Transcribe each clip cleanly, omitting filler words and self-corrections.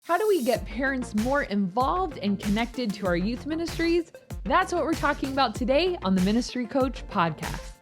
How do we get parents more involved and connected to our youth ministries? That's what we're talking about today on the Ministry Coach Podcast.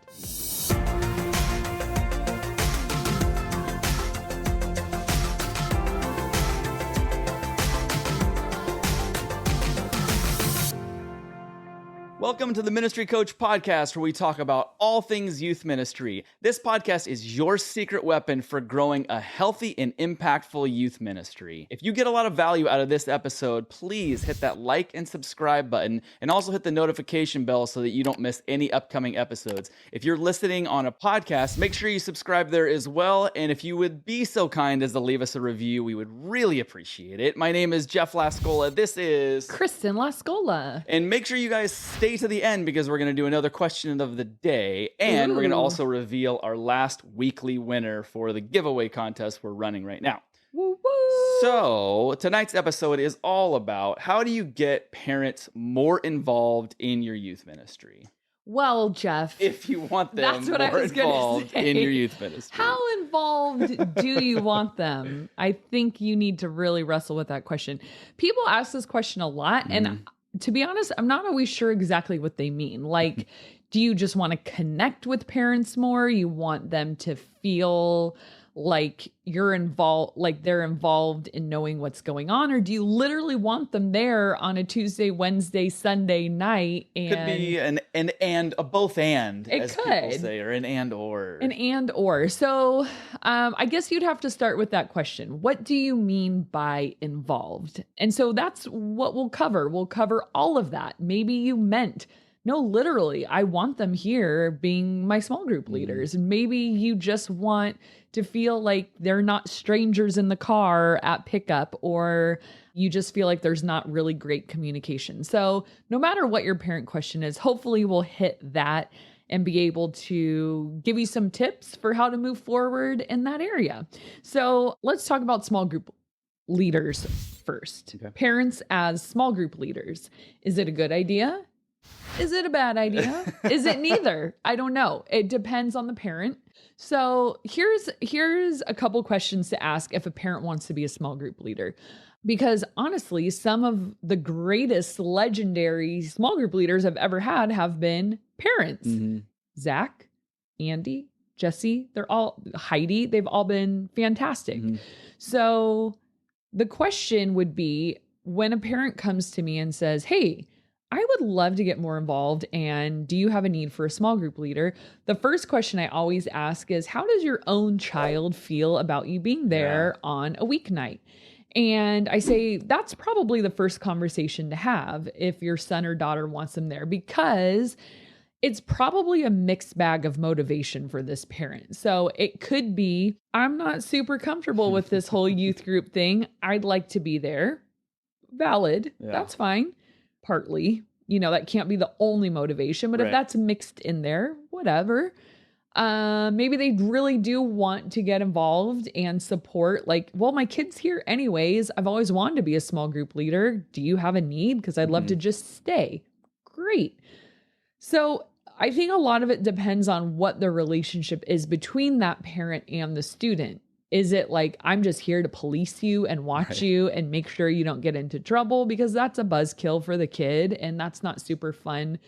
Welcome to the Ministry Coach Podcast, where we talk about all things youth ministry. This podcast is your secret weapon for growing a healthy and impactful youth ministry. If you get a lot of value out of this episode, please hit that like and subscribe button, and also hit the notification bell so that you don't miss any upcoming episodes. If you're listening on a podcast, make sure you subscribe there as well. And if you would be so kind as to leave us a review, we would really appreciate it. My name is Jeff Lascola. This is Kristen Lascola. And make sure you guys stay to the end, because we're going to do another question of the day, and we're going to also reveal our last weekly winner for the giveaway contest we're running right now. Woo woo. So tonight's episode is all about how do you get parents more involved in your youth ministry? Well, Jeff, if you want them that's what more I was involved say. in your youth ministry. How involved do you want them? I think you need to really wrestle with that question. People ask this question a lot, and to be honest, I'm not always sure exactly what they mean. Like, do you just want to connect with parents more? You want them to feel like you're involved, like they're involved in knowing what's going on? Or do you literally want them there on a Tuesday, Wednesday, Sunday night? And could be a both and, as people say, or an and or. An and or. So I guess you'd have to start with that question. What do you mean by involved? And so that's what we'll cover. We'll cover all of that. Maybe you meant, no, literally, I want them here being my small group leaders. And maybe you just want to feel like they're not strangers in the car at pickup, or you just feel like there's not really great communication. So no matter what your parent question is, hopefully we'll hit that and be able to give you some tips for how to move forward in that area. So let's talk about small group leaders first. Okay. Parents as small group leaders. Is it a good idea? Is it a bad idea? Is it neither? I don't know. It depends on the parent. So here's a couple questions to ask if a parent wants to be a small group leader. Because honestly, some of the greatest legendary small group leaders I've ever had have been parents. Zach, Andy, Jesse, Heidi, they've all been fantastic. So the question would be, when a parent comes to me and says, hey, I would love to get more involved, and do you have a need for a small group leader? The first question I always ask is, how does your own child feel about you being there on a weeknight? And I say that's probably the first conversation to have if your son or daughter wants them there, because it's probably a mixed bag of motivation for this parent. So it could be, I'm not super comfortable with this whole youth group thing. I'd like to be there. Valid. Yeah. That's fine. Partly, that can't be the only motivation, but if that's mixed in there, whatever. Maybe they really do want to get involved and support, like, well, my kid's here anyways. I've always wanted to be a small group leader. Do you have a need? Because I'd love to just stay. Great. So I think a lot of it depends on what the relationship is between that parent and the student. Is it like, I'm just here to police you and watch you and make sure you don't get into trouble? Because that's a buzzkill for the kid, and that's not super fun.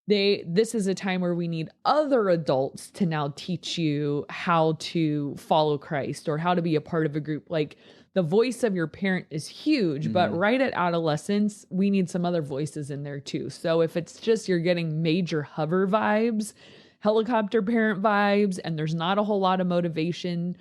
This is a time where we need other adults to now teach you how to follow Christ or how to be a part of a group. Like, the voice of your parent is huge, but right at adolescence, we need some other voices in there too. So if it's just you're getting major hover vibes, helicopter parent vibes, and there's not a whole lot of motivation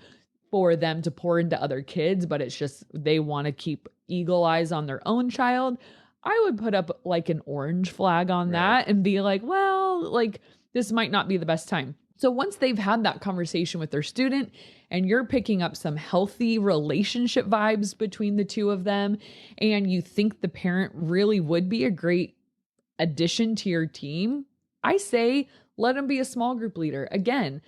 for them to pour into other kids, but it's just they want to keep eagle eyes on their own child, I would put up like an orange flag on that and be like, well, like, this might not be the best time. So once they've had that conversation with their student and you're picking up some healthy relationship vibes between the two of them, and you think the parent really would be a great addition to your team, I say, let him be a small group leader. Again,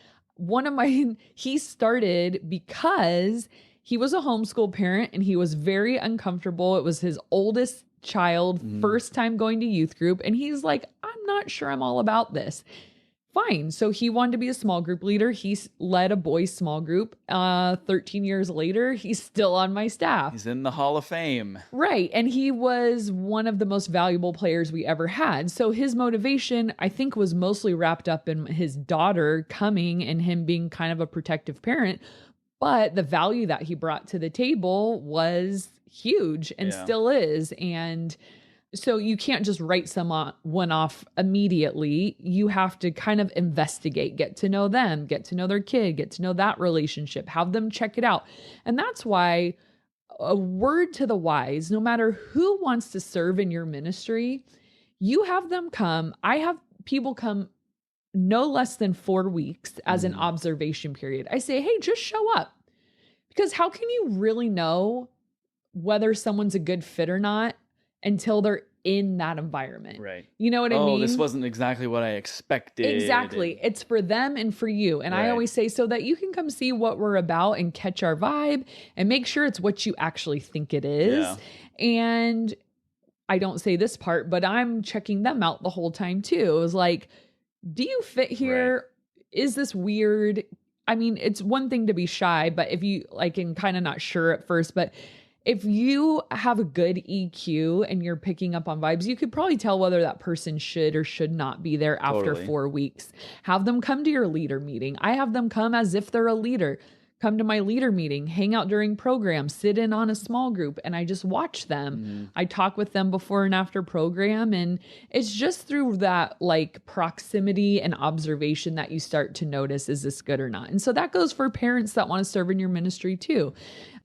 he started because he was a homeschool parent and he was very uncomfortable. It was his oldest child, first time going to youth group. And he's like, I'm not sure I'm all about this. fine. So he wanted to be a small group leader. Led a boys' small group. 13 years later, he's still on my staff. He's in the Hall of Fame. Right. And he was one of the most valuable players we ever had. So his motivation, I think, was mostly wrapped up in his daughter coming and him being kind of a protective parent. But the value that he brought to the table was huge and still is. And so you can't just write someone off immediately. You have to kind of investigate, get to know them, get to know their kid, get to know that relationship, have them check it out. And that's why a word to the wise, no matter who wants to serve in your ministry, you have them come. I have people come no less than 4 weeks as an observation period. I say, hey, just show up. Because how can you really know whether someone's a good fit or not until they're in that environment? Right. You know what I mean? This wasn't exactly what I expected. Exactly. It's for them and for you. And I always say, so that you can come see what we're about and catch our vibe and make sure it's what you actually think it is. Yeah. And I don't say this part, but I'm checking them out the whole time too. It was like, do you fit here? Right. Is this weird? I mean, it's one thing to be shy, but if you and kind of not sure at first, but if you have a good EQ and you're picking up on vibes, you could probably tell whether that person should or should not be there after 4 weeks. Have them come to your leader meeting. I have them come as if they're a leader. Come to my leader meeting, hang out during programs, sit in on a small group, and I just watch them. I talk with them before and after program, and it's just through that proximity and observation that you start to notice, is this good or not? And so that goes for parents that want to serve in your ministry too.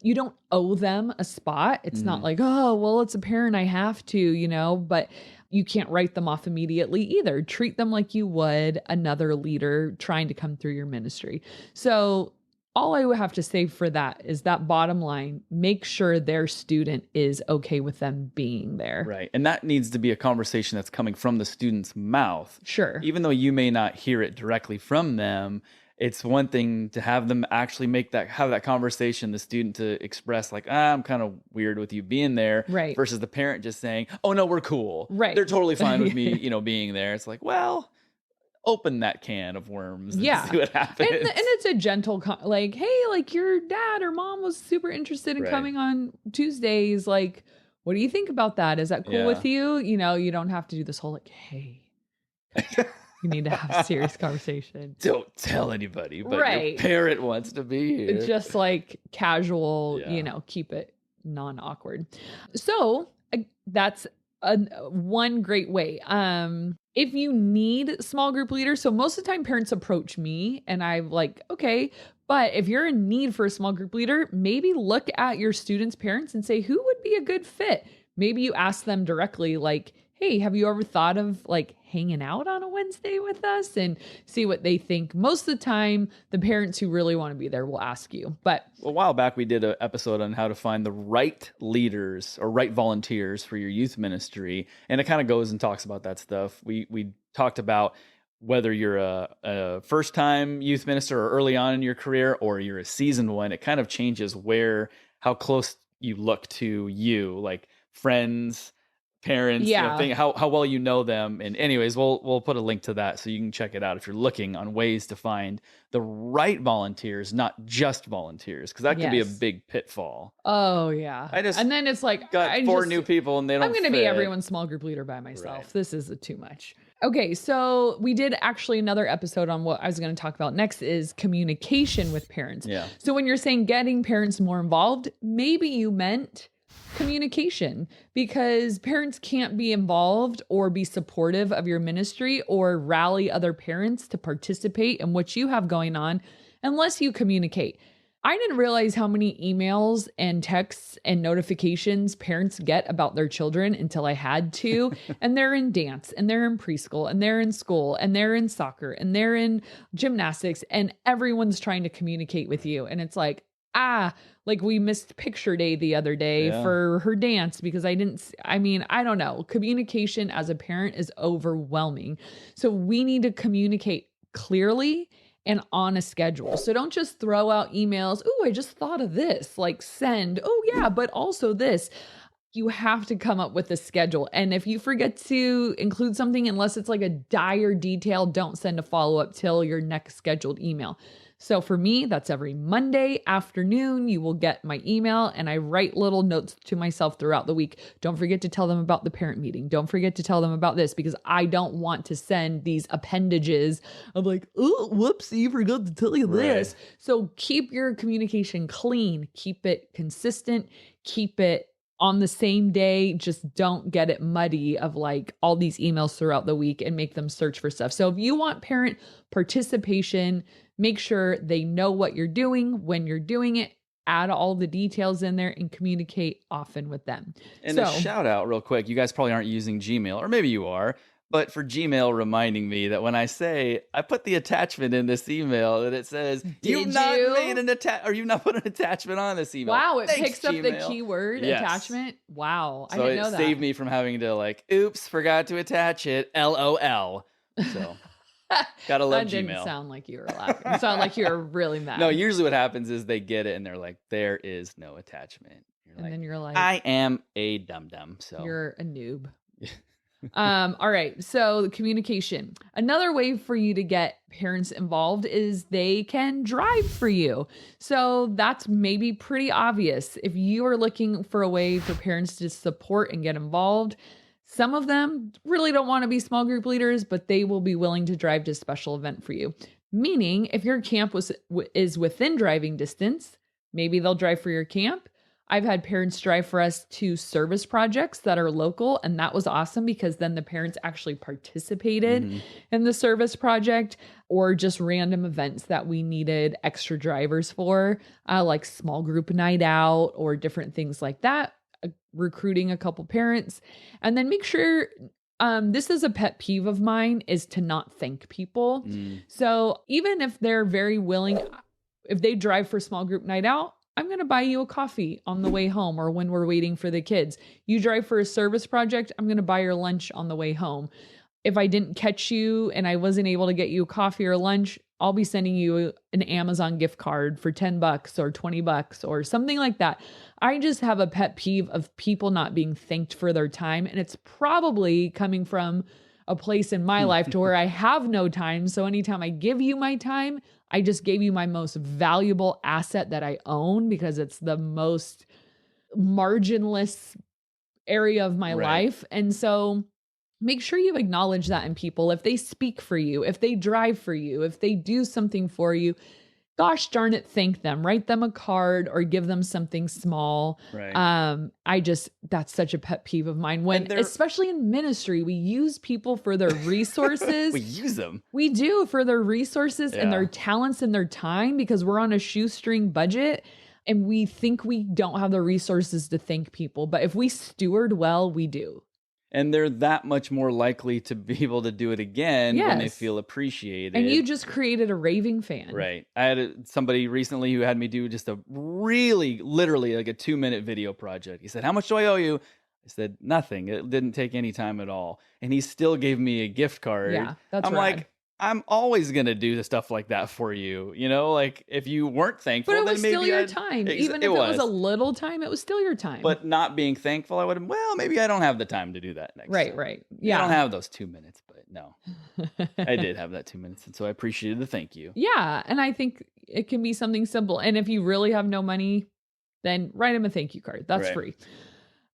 You don't owe them a spot. It's not like, oh, well, it's a parent, I have to, but you can't write them off immediately either. Treat them like you would another leader trying to come through your ministry. So all I would have to say for that is that bottom line, make sure their student is okay with them being there. Right. And that needs to be a conversation that's coming from the student's mouth. Sure. Even though you may not hear it directly from them, it's one thing to have them actually have that conversation, the student to express I'm kind of weird with you being there. Right. Versus the parent just saying, oh no, we're cool. Right. They're totally fine with me, being there. It's like, well, open that can of worms and see what happens. And it's a gentle, hey, your dad or mom was super interested in coming on Tuesdays. What do you think about that? Is that cool with you? You don't have to do this whole hey, you need to have a serious conversation. Don't tell anybody, but your parent wants to be here. Just casual, keep it non-awkward. So that's one great way. If you need small group leaders, so most of the time parents approach me and I'm okay, but if you're in need for a small group leader, maybe look at your students' parents and say, who would be a good fit? Maybe you ask them directly, hey, have you ever thought of hanging out on a Wednesday with us, and see what they think. Most of the time, the parents who really want to be there will ask you. But a while back, we did an episode on how to find the right leaders or right volunteers for your youth ministry. And it kind of goes and talks about that stuff. We talked about whether you're a first-time youth minister or early on in your career, or you're a seasoned one. It kind of changes how close you look to you, friends, parents, how well you know them. And anyways, we'll put a link to that so you can check it out if you're looking on ways to find the right volunteers, not just volunteers, because that can be a big pitfall. Oh yeah. And then it's got four new people and they don't I'm going to be everyone's small group leader by myself. Right. This is too much. Okay, so we did actually another episode on what I was going to talk about next is communication with parents. Yeah. So when you're saying getting parents more involved, maybe you meant communication, because parents can't be involved or be supportive of your ministry or rally other parents to participate in what you have going on unless you communicate. I didn't realize how many emails and texts and notifications parents get about their children until I had to. And they're in dance, and they're in preschool, and they're in school, and they're in soccer, and they're in gymnastics, and everyone's trying to communicate with you. And it's we missed picture day the other day for her dance because I don't know. Communication as a parent is overwhelming. So we need to communicate clearly and on a schedule. So don't just throw out emails. Oh, I just thought of this, send. Oh yeah, but also this. you have to come up with a schedule. And if you forget to include something, unless it's like a dire detail, don't send a follow-up till your next scheduled email. So for me, that's every Monday afternoon. You will get my email, and I write little notes to myself throughout the week. Don't forget to tell them about the parent meeting. Don't forget to tell them about this, because I don't want to send these appendages of like, oh, whoopsie, forgot to tell you this. So keep your communication clean, keep it consistent, keep it on the same day. Just don't get it muddy of like all these emails throughout the week and make them search for stuff. So if you want parent participation, make sure they know what you're doing, when you're doing it, add all the details in there, and communicate often with them. And a shout out real quick. You guys probably aren't using Gmail, or maybe you are, but for Gmail reminding me that when I say I put the attachment in this email, that it says you've not made an or you've not put an attachment on this email. Wow, it Thanks, picks up Gmail. the keyword attachment. Wow, so I didn't know that. So it saved me from having to like, oops, forgot to attach it. LOL. So gotta love Gmail. That didn't sound like you were laughing. It sounded like you were really mad. No, usually what happens is they get it and they're like, there is no attachment. Then you're like, I am a dum-dum. So you're a noob. All right. So the communication. Another way for you to get parents involved is they can drive for you. So that's maybe pretty obvious. If you are looking for a way for parents to support and get involved, some of them really don't want to be small group leaders, but they will be willing to drive to a special event for you. Meaning if your camp is within driving distance, maybe they'll drive for your camp. I've had parents drive for us to service projects that are local, and that was awesome because then the parents actually participated in the service project, or just random events that we needed extra drivers for, like small group night out or different things like that, recruiting a couple parents. And then make sure, this is a pet peeve of mine, is to not thank people. So even if they're very willing, if they drive for small group night out, I'm going to buy you a coffee on the way home or when we're waiting for the kids. You drive for a service project, I'm going to buy your lunch on the way home. If I didn't catch you and I wasn't able to get you a coffee or lunch, I'll be sending you an Amazon gift card for $10 or $20 or something like that. I just have a pet peeve of people not being thanked for their time. And it's probably coming from a place in my life to where I have no time. So anytime I give you my time, I just gave you my most valuable asset that I own, because it's the most marginless area of my life. And so make sure you acknowledge that in people. If they speak for you, if they drive for you, if they do something for you, gosh darn it, thank them. Write them a card or give them something small. That's such a pet peeve of mine. When, especially in ministry, we use people for their resources. We use them. We do, for their resources and their talents and their time, because we're on a shoestring budget and we think we don't have the resources to thank people. But if we steward well, we do. And they're that much more likely to be able to do it again when they feel appreciated. And you just created a raving fan. Right. I had somebody recently who had me do just a really, literally like a 2-minute video project. He said, how much do I owe you? I said, nothing. It didn't take any time at all. And he still gave me a gift card. Yeah, that's I'm rad. like, I'm always going to do the stuff like that for you. You know, like if you weren't thankful, but it was then maybe still your time. Even if it was a little time, it was still your time. But not being thankful, I would have, well, maybe I don't have the time to do that next time. Right. Yeah. I don't have those 2 minutes, but no, I did have that 2 minutes. And so I appreciated the thank you. Yeah. And I think it can be something simple. And if you really have no money, then write them a thank you card. That's free.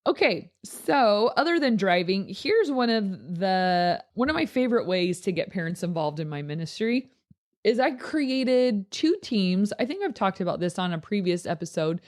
Okay, so other than driving, here's one of my favorite ways to get parents involved in my ministry is I created 2 teams. I think I've talked about this on a previous episode.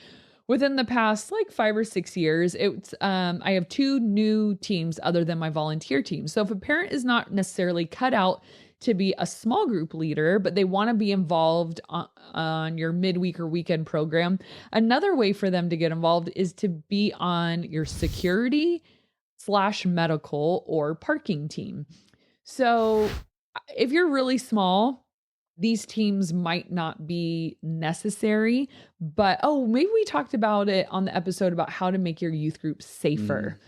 Within the past like 5 or 6 years, I have 2 new teams other than my volunteer team. So if a parent is not necessarily cut out to be a small group leader, but they want to be involved on your midweek or weekend program, another way for them to get involved is to be on your security/medical or parking team. So if you're really small, these teams might not be necessary, but maybe we talked about it on the episode about how to make your youth group safer.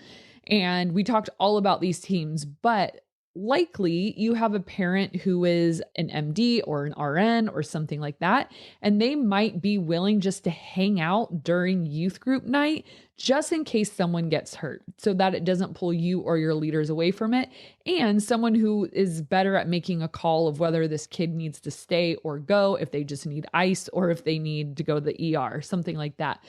And we talked all about these teams, but likely you have a parent who is an MD or an RN or something like that, and they might be willing just to hang out during youth group night just in case someone gets hurt so that it doesn't pull you or your leaders away from it. And someone who is better at making a call of whether this kid needs to stay or go, if they just need ice or if they need to go to the ER, something like that.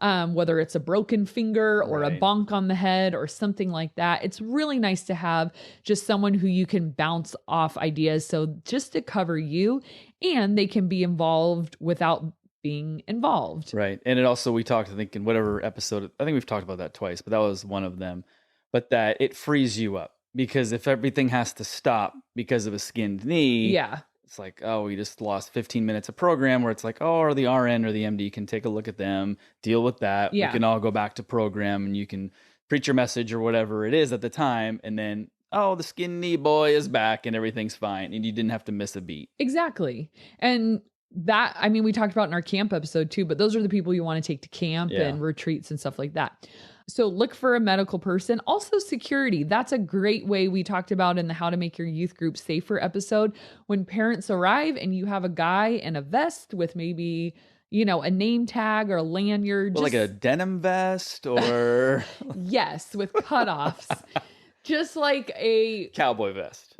Whether it's a broken finger or a bonk on the head or something like that. It's really nice to have just someone who you can bounce off ideas. So just to cover you, and they can be involved without being involved. Right. And it also, we talked, I think in whatever episode, I think we've talked about that twice, but that was one of them. But that it frees you up, because if everything has to stop because of a skinned knee, Yeah. it's like, oh, we just lost 15 minutes of program, where it's like, oh, or the RN or the MD can take a look at them, deal with that. Yeah. We can all go back to program and you can preach your message or whatever it is at the time. And then, oh, the skin knee boy is back and everything's fine. And you didn't have to miss a beat. Exactly. And that, I mean, we talked about in our camp episode too, but those are the people you want to take to camp and retreats and stuff like that. So look for a medical person. Also security. That's a great way we talked about in the How to Make Your Youth Group Safer episode. When parents arrive and you have a guy in a vest with maybe, you know, a name tag or a lanyard. Well, like a denim vest or... Yes, with cutoffs. Just like a... Cowboy vest.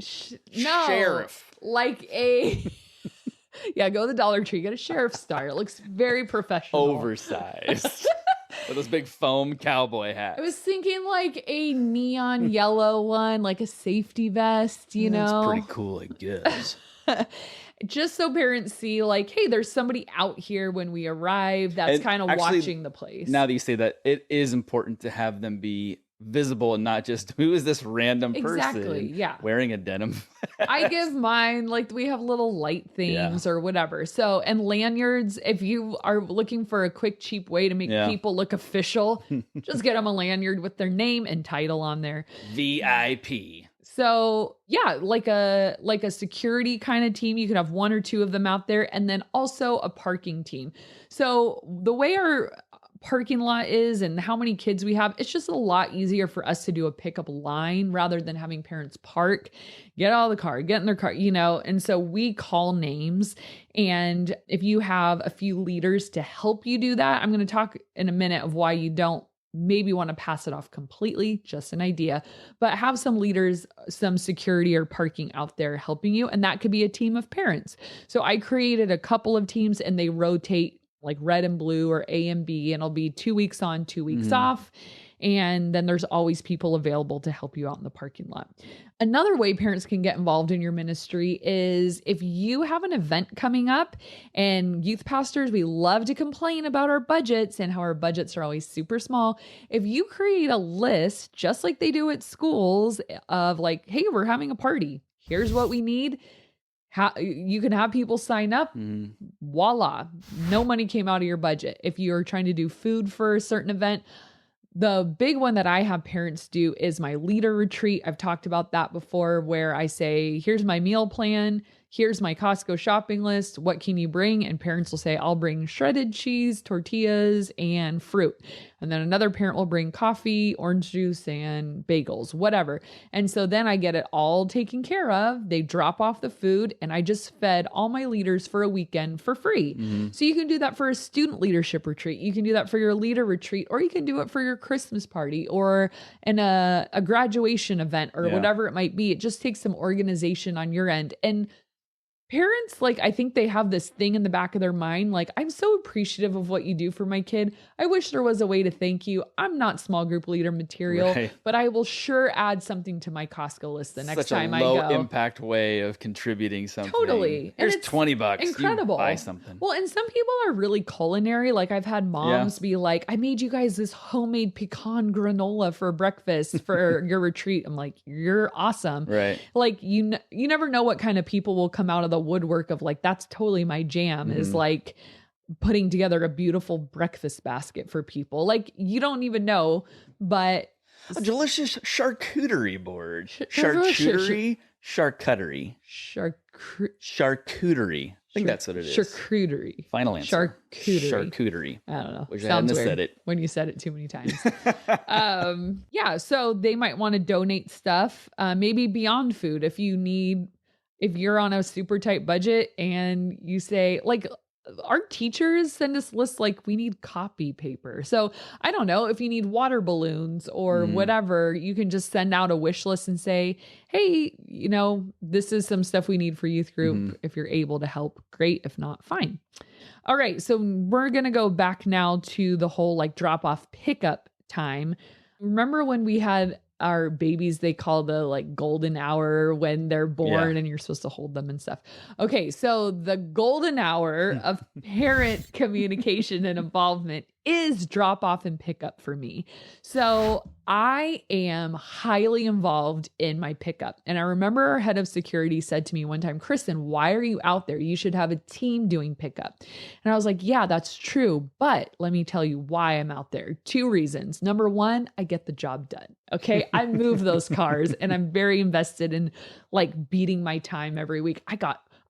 No. Sheriff. Like a... Yeah, go to the Dollar Tree, get a sheriff's star. It looks very professional. Oversized. With those big foam cowboy hats. I was thinking like a neon yellow one, like a safety vest, you know? That's pretty cool, I guess. Just so parents see like, hey, there's somebody out here when we arrive that's kind of watching the place. Now that you say that, it is important to have them be visible and not just, who is this random person wearing a denim vest? I give mine, like we have little light things or whatever. So, and lanyards, if you are looking for a quick, cheap way to make people look official, just get them a lanyard with their name and title on there. VIP. So yeah, like a security kind of team. You could have one or two of them out there, and then also a parking team. So the way our parking lot is and how many kids we have, it's just a lot easier for us to do a pickup line rather than having parents park, get out of the car, get in their car, you know. And so we call names. And if you have a few leaders to help you do that, I'm going to talk in a minute of why you don't maybe want to pass it off completely, just an idea, but have some leaders, some security or parking out there helping you. And that could be a team of parents. So I created a couple of teams and they rotate like red and blue or A and B, and it'll be 2 weeks on, 2 weeks off. And then there's always people available to help you out in the parking lot. Another way parents can get involved in your ministry is if you have an event coming up, and youth pastors, we love to complain about our budgets and how our budgets are always super small. If you create a list, just like they do at schools, of like, hey, we're having a party. Here's what we need. How you can have people sign up, voila, no money came out of your budget. If you're trying to do food for a certain event, the big one that I have parents do is my leader retreat. I've talked about that before, where I say, here's my meal plan. Here's my Costco shopping list. What can you bring? And parents will say, I'll bring shredded cheese, tortillas, and fruit. And then another parent will bring coffee, orange juice, and bagels, whatever. And so then I get it all taken care of. They drop off the food, and I just fed all my leaders for a weekend for free. So you can do that for a student leadership retreat. You can do that for your leader retreat, or you can do it for your Christmas party or in a graduation event or whatever it might be. It just takes some organization on your end. And parents, like, I think they have this thing in the back of their mind, like, I'm so appreciative of what you do for my kid. I wish there was a way to thank you. I'm not small group leader material, but I will sure add something to my Costco list the next time I go. Such a low impact way of contributing something. Totally. Here's $20. Incredible. You buy something. Well, and some people are really culinary. Like I've had moms be like, I made you guys this homemade pecan granola for breakfast for your retreat. I'm like, you're awesome. Right. Like you never know what kind of people will come out of the woodwork of like, that's totally my jam, is like putting together a beautiful breakfast basket for people. Like you don't even know, but a delicious charcuterie board. Charcuterie. think that's what it is. Charcuterie. Final answer. Charcuterie. I don't know. Wish I hadn't said it. When you said it too many times. Yeah. So they might want to donate stuff, maybe beyond food. If you're on a super tight budget and you say, like, our teachers send us lists like we need copy paper. So I don't know, if you need water balloons or whatever, you can just send out a wish list and say, hey, this is some stuff we need for youth group. If you're able to help, great. If not, fine. All right. So we're going to go back now to the whole like drop off pickup time. Remember when we had our babies, they call the like golden hour when they're born and you're supposed to hold them and stuff. Okay. So the golden hour of parent communication and involvement is drop off and pickup for me. So I am highly involved in my pickup. And I remember our head of security said to me one time, Kristen, why are you out there? You should have a team doing pickup. And I was like, yeah, that's true. But let me tell you why I'm out there. 2 reasons. Number 1, I get the job done. Okay. I move those cars and I'm very invested in like beating my time every week.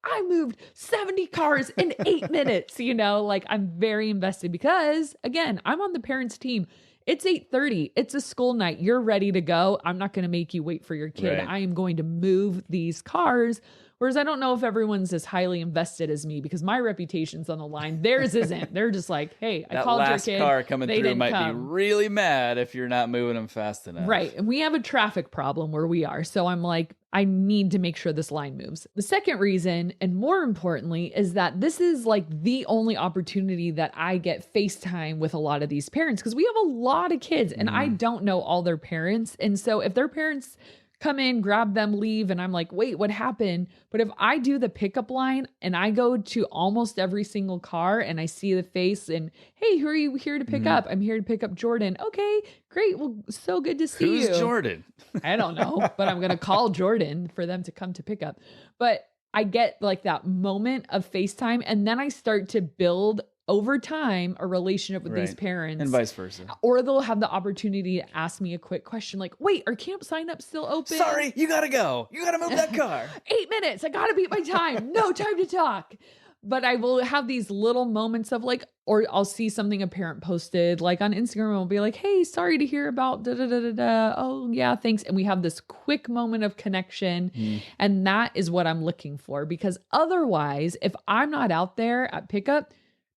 I moved 70 cars in 8 minutes, like I'm very invested because again, I'm on the parents' team. It's 8:30. It's a school night. You're ready to go. I'm not going to make you wait for your kid. Right. I am going to move these cars. Whereas I don't know if everyone's as highly invested as me because my reputation's on the line. Theirs isn't. They're just like, hey, I called your kid. That last car coming through might be really mad if you're not moving them fast enough. Right. And we have a traffic problem where we are. So I'm like, I need to make sure this line moves. The second reason, and more importantly, is that this is like the only opportunity that I get FaceTime with a lot of these parents because we have a lot of kids and I don't know all their parents. And so if their parents come in, grab them, leave, and I'm like, wait, what happened? But if I do the pickup line and I go to almost every single car and I see the face and, hey, who are you here to pick up? I'm here to pick up Jordan. Okay, great. Well, so good to see you. Who's Jordan? I don't know, but I'm going to call Jordan for them to come to pick up. But I get like that moment of FaceTime and then I start to build over time a relationship with these parents and vice versa. Or they'll have the opportunity to ask me a quick question like, wait, are camp signups still open? Sorry, you gotta go. You gotta move that car. 8 minutes. I gotta beat my time. No time to talk. But I will have these little moments of like, or I'll see something a parent posted like on Instagram. I'll be like, hey, sorry to hear about da da da da da. Oh yeah, thanks. And we have this quick moment of connection. And that is what I'm looking for because otherwise, if I'm not out there at pickup,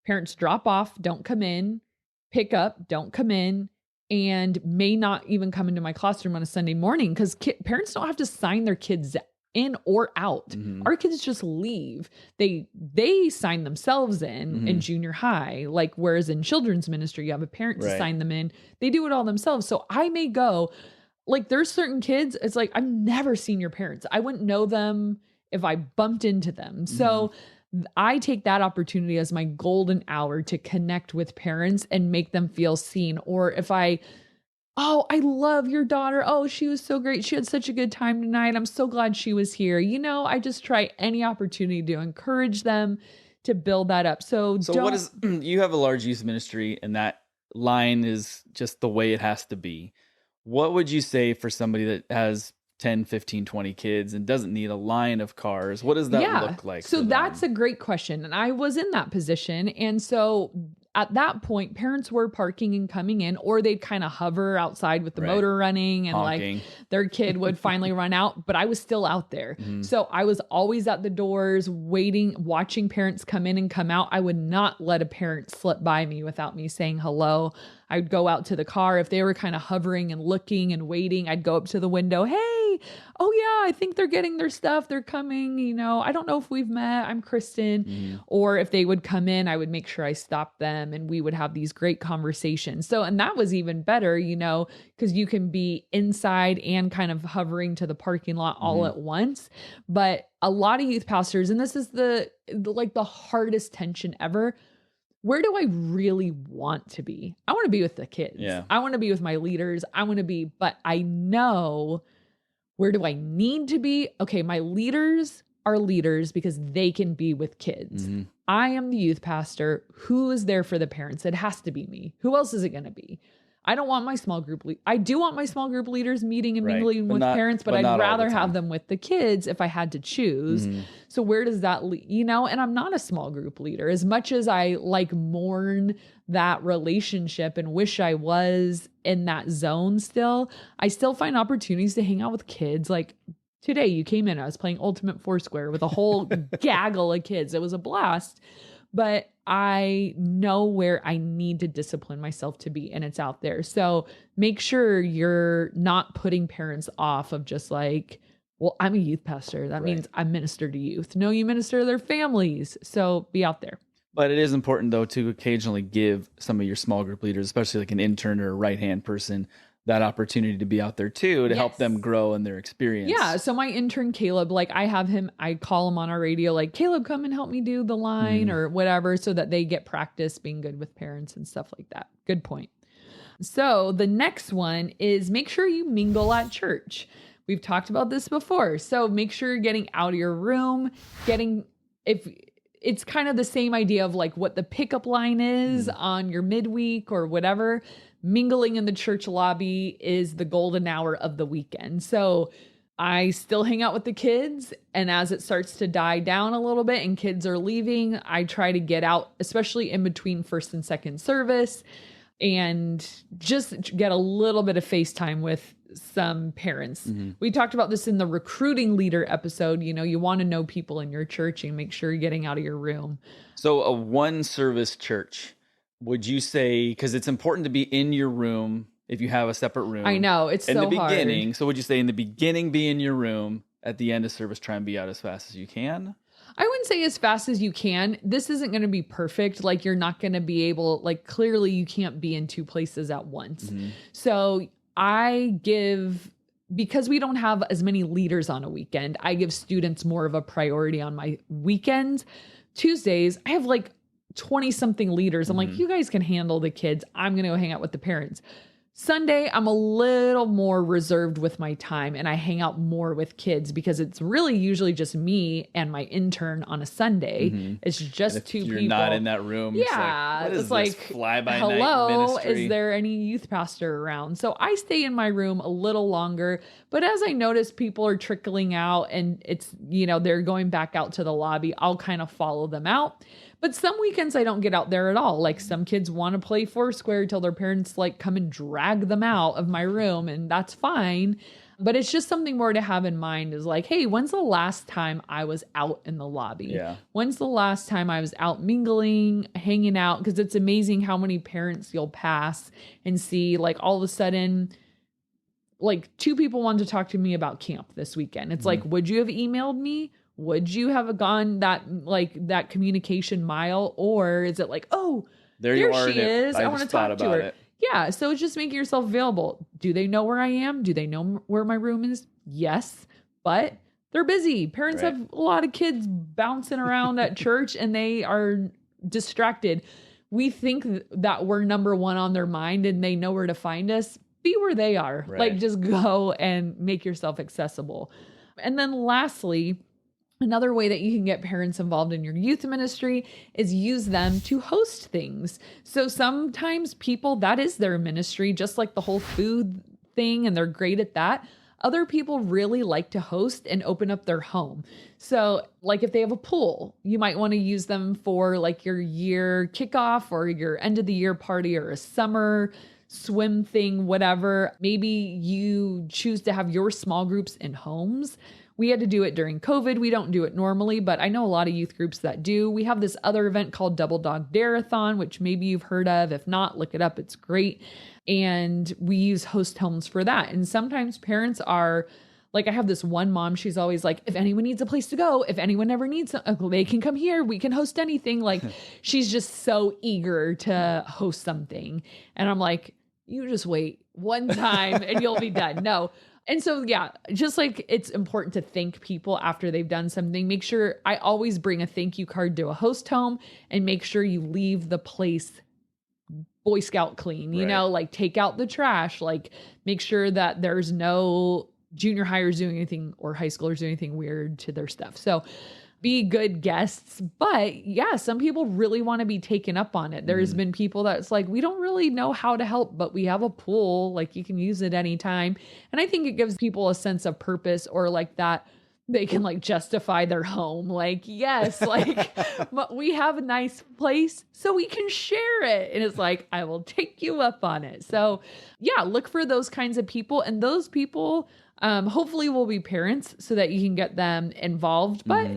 parents drop off, don't come in, pick up, don't come in, and may not even come into my classroom on a Sunday morning because parents don't have to sign their kids in or out. Our kids just leave. They sign themselves in junior high, like whereas in children's ministry, you have a parent to sign them in. They do it all themselves. So I may go, like there's certain kids, it's like, I've never seen your parents. I wouldn't know them if I bumped into them. So I take that opportunity as my golden hour to connect with parents and make them feel seen. Or if I love your daughter. Oh, she was so great. She had such a good time tonight. I'm so glad she was here. I just try any opportunity to encourage them to build that up. So what is, you have a large youth ministry and that line is just the way it has to be. What would you say for somebody that has 10, 15, 20 kids and doesn't need a line of cars? What does that look like? So that's a great question. And I was in that position. And so at that point, parents were parking and coming in, or they'd kind of hover outside with the motor running and honking. Like their kid would finally run out, but I was still out there. So I was always at the doors waiting, watching parents come in and come out. I would not let a parent slip by me without me saying hello. I'd go out to the car. If they were kind of hovering and looking and waiting, I'd go up to the window. Hey, oh yeah, I think they're getting their stuff. They're coming, I don't know if we've met. I'm Kristen. Or if they would come in, I would make sure I stopped them and we would have these great conversations. So, and that was even better, because you can be inside and kind of hovering to the parking lot all at once. But a lot of youth pastors, and this is the hardest tension ever. Where do I really want to be? I want to be with the kids. Yeah. I want to be with my leaders. But I know, where do I need to be? Okay, my leaders are leaders because they can be with kids. I am the youth pastor. Who is there for the parents? It has to be me. Who else is it going to be? I don't want my small group. I do want my small group leaders meeting and Right. mingling with parents, but I'd not all the rather have time. them with the kids if I had to choose. So where does that lead? And I'm not a small group leader. As much as I like mourn that relationship and wish I was in that zone still, I still find opportunities to hang out with kids. Like today you came in, I was playing Ultimate Foursquare with a whole gaggle of kids. It was a blast. But I know where I need to discipline myself to be, and it's out there. So make sure you're not putting parents off of just like, well, I'm a youth pastor. That means I minister to youth. No, you minister to their families. So be out there. But it is important, though, to occasionally give some of your small group leaders, especially like an intern or a right-hand person, that opportunity to be out there too, to help them grow in their experience. Yeah. So my intern, Caleb, like I have him, I call him on our radio, like, Caleb, come and help me do the line or whatever, so that they get practice being good with parents and stuff like that. Good point. So the next one is make sure you mingle at church. We've talked about this before. So make sure you're getting out of your room, if it's kind of the same idea of like what the pickup line is on your midweek or whatever. Mingling in the church lobby is the golden hour of the weekend. So I still hang out with the kids, and as it starts to die down a little bit and kids are leaving, I try to get out, especially in between first and second service, and just get a little bit of FaceTime with some parents. We talked about this in the recruiting leader episode. You want to know people in your church and make sure you're getting out of your room. So a one service church, would you say, because it's important to be in your room if you have a separate room. I know, it's in so the hard. beginning. So would you say in the beginning, be in your room, at the end of service, try and be out as fast as you can? I wouldn't say as fast as you can. This isn't going to be perfect. Like you're not going to be able, like clearly you can't be in two places at once. So because we don't have as many leaders on a weekend, I give students more of a priority on my weekends. Tuesdays, I have like 20 something leaders. I'm like, you guys can handle the kids. I'm going to go hang out with the parents. Sunday, I'm a little more reserved with my time and I hang out more with kids because it's really usually just me and my intern on a Sunday. It's just two people. You're not in that room. Yeah. It's like, fly-by-night hello, ministry? is there any youth pastor around? So I stay in my room a little longer, but as I notice people are trickling out and it's, they're going back out to the lobby, I'll kind of follow them out. But some weekends I don't get out there at all. Like some kids want to play Foursquare till their parents like come and drag them out of my room, and that's fine. But it's just something more to have in mind is like, hey, when's the last time I was out in the lobby? Yeah. When's the last time I was out mingling, hanging out? Because it's amazing how many parents you'll pass and see like all of a sudden, like 2 people wanted to talk to me about camp this weekend. It's like, would you have emailed me? Would you have gone that communication mile? Or is it like, oh, there she is. I want to talk to her. Yeah. So it's just making yourself available. Do they know where I am? Do they know where my room is? Yes. But they're busy. Parents have a lot of kids bouncing around at church and they are distracted. We think that we're number one on their mind and they know where to find us. Be where they are. Like just go and make yourself accessible. And then lastly, another way that you can get parents involved in your youth ministry is use them to host things. So sometimes people, that is their ministry, just like the whole food thing, and they're great at that. Other people really like to host and open up their home. So like if they have a pool, you might want to use them for like your year kickoff or your end of the year party or a summer swim thing, whatever. Maybe you choose to have your small groups in homes. We had to do it during COVID. We don't do it normally, but I know a lot of youth groups that do. We have this other event called Double Dog Dare-a-thon, which maybe you've heard of. If not, look it up. It's great. And we use host homes for that. And sometimes parents are like, I have this one mom, she's always like, if anyone needs a place to go, if anyone ever needs, they can come here. We can host anything. Like she's just so eager to host something. And I'm like, you just wait one time and you'll be done. No. And so, yeah, just like it's important to thank people after they've done something. Make sure I always bring a thank you card to a host home and make sure you leave the place Boy Scout clean, like take out the trash, like make sure that there's no junior hires doing anything or high schoolers doing anything weird to their stuff. So be good guests. But yeah, some people really want to be taken up on it. There's been people that's like, we don't really know how to help, but we have a pool, like you can use it anytime. And I think it gives people a sense of purpose, or like that they can like justify their home. Like, yes, like we have a nice place, so we can share it. And it's like, I will take you up on it. So yeah, look for those kinds of people. And those people hopefully will be parents so that you can get them involved. But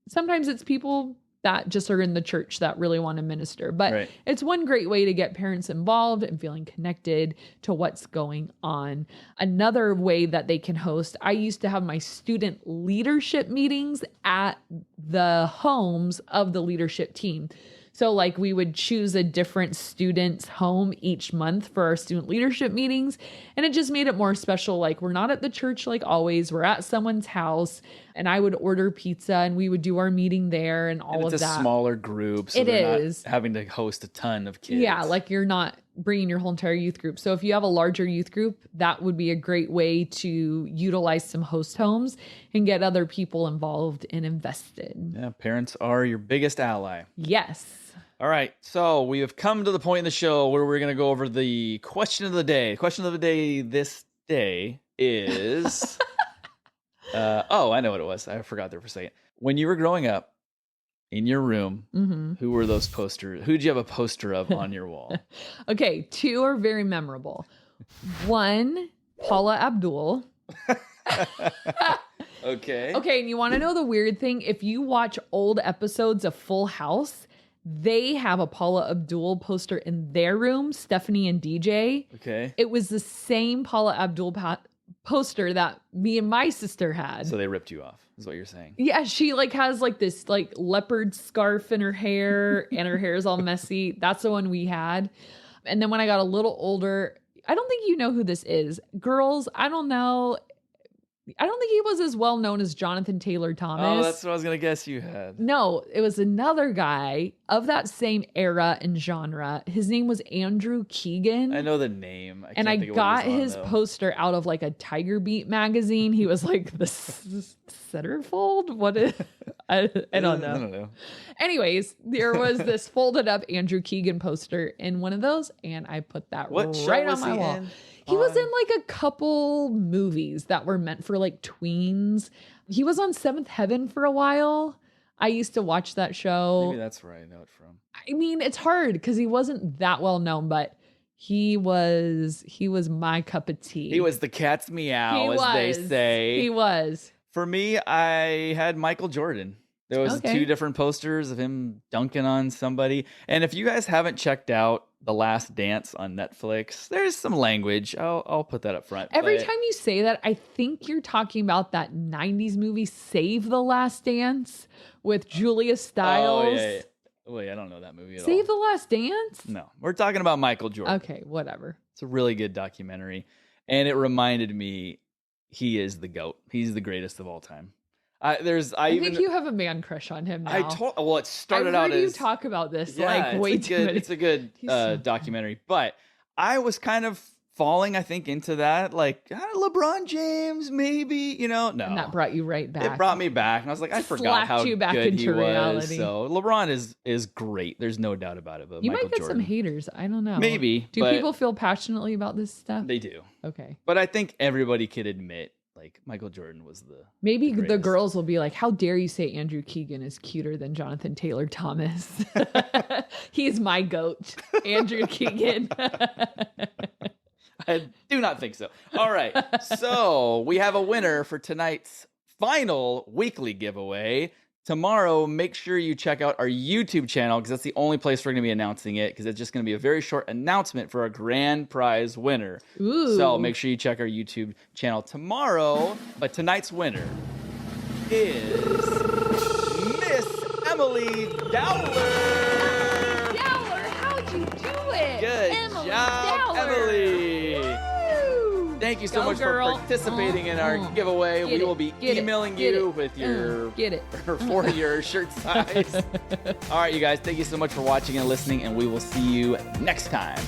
sometimes it's people that just are in the church that really want to minister. But it's one great way to get parents involved and feeling connected to what's going on. Another way that they can host, I used to have my student leadership meetings at the homes of the leadership team. So like we would choose a different student's home each month for our student leadership meetings. And it just made it more special. Like we're not at the church like always, we're at someone's house, and I would order pizza and we would do our meeting there and all of that. It's a smaller group. So it is. Not having to host a ton of kids. Yeah, like you're not bringing your whole entire youth group. So if you have a larger youth group, that would be a great way to utilize some host homes and get other people involved and invested. Yeah, parents are your biggest ally. Yes. All right, so we have come to the point in the show where we're going to go over the question of the day. The question of the day this day is... I know what it was. I forgot there for a second. When you were growing up in your room, who were those posters? Who did you have a poster of on your wall? Okay, 2 are very memorable. 1, Paula Abdul. Okay. Okay, and you want to know the weird thing? If you watch old episodes of Full House, they have a Paula Abdul poster in their room, Stephanie and DJ. Okay. It was the same Paula Abdul poster that me and my sister had. So they ripped you off, is what you're saying. Yeah, she like has like this like leopard scarf in her hair and her hair is all messy. That's the one we had. And then when I got a little older, I don't think you know who this is. Girls, I don't know. I don't think he was as well known as Jonathan Taylor Thomas. Oh, that's what I was going to guess you had. No, it was another guy of that same era and genre. His name was Andrew Keegan. I know the name. I got his poster out of like a Tiger Beat magazine. He was like the centerfold. What is? I don't know. I don't know. Anyways, there was this folded up Andrew Keegan poster in one of those, and I put that right on my wall. He was in like a couple movies that were meant for like tweens. He was on Seventh Heaven for a while. I used to watch that show. Maybe that's where I know it from. I mean, it's hard because he wasn't that well known, but he was my cup of tea. He was the cat's meow, they say. He was. For me, I had Michael Jordan. There was 2 different posters of him dunking on somebody. And if you guys haven't checked out The Last Dance on Netflix, there's some language. I'll put that up front. Every time you say that, I think you're talking about that 90s movie Save the Last Dance with Julia Stiles. Oh, yeah. Wait, I don't know that movie at all. Save the Last Dance? No, we're talking about Michael Jordan. Okay, whatever. It's a really good documentary. And it reminded me he is the GOAT. He's the greatest of all time. I think you have a man crush on him now. It started out as... I've heard you talk about this way too many. It's a good documentary. But I was kind of falling, I think, into that. Like, LeBron James, maybe, no. And that brought you right back. It brought me back. And I was like, I forgot how you back good into he reality. was. So LeBron is great. There's no doubt about it. But you Michael might get Jordan, some haters. I don't know. Maybe. Do people feel passionately about this stuff? They do. Okay. But I think everybody could admit, like, Michael Jordan was maybe the girls will be like, how dare you say Andrew Keegan is cuter than Jonathan Taylor Thomas? He's my GOAT, Andrew Keegan. I do not think so. All right. So we have a winner for tonight's final weekly giveaway. Tomorrow, make sure you check out our YouTube channel because that's the only place we're going to be announcing it because it's just going to be a very short announcement for a grand prize winner. Ooh. So make sure you check our YouTube channel tomorrow. But tonight's winner is Miss Emily Dowler. Dowler, how'd you do it? Good Emily job, Dowler. Emily. Thank you so much for participating in our giveaway. We will be emailing you with your for your shirt size. All right, you guys, thank you so much for watching and listening, and we will see you next time.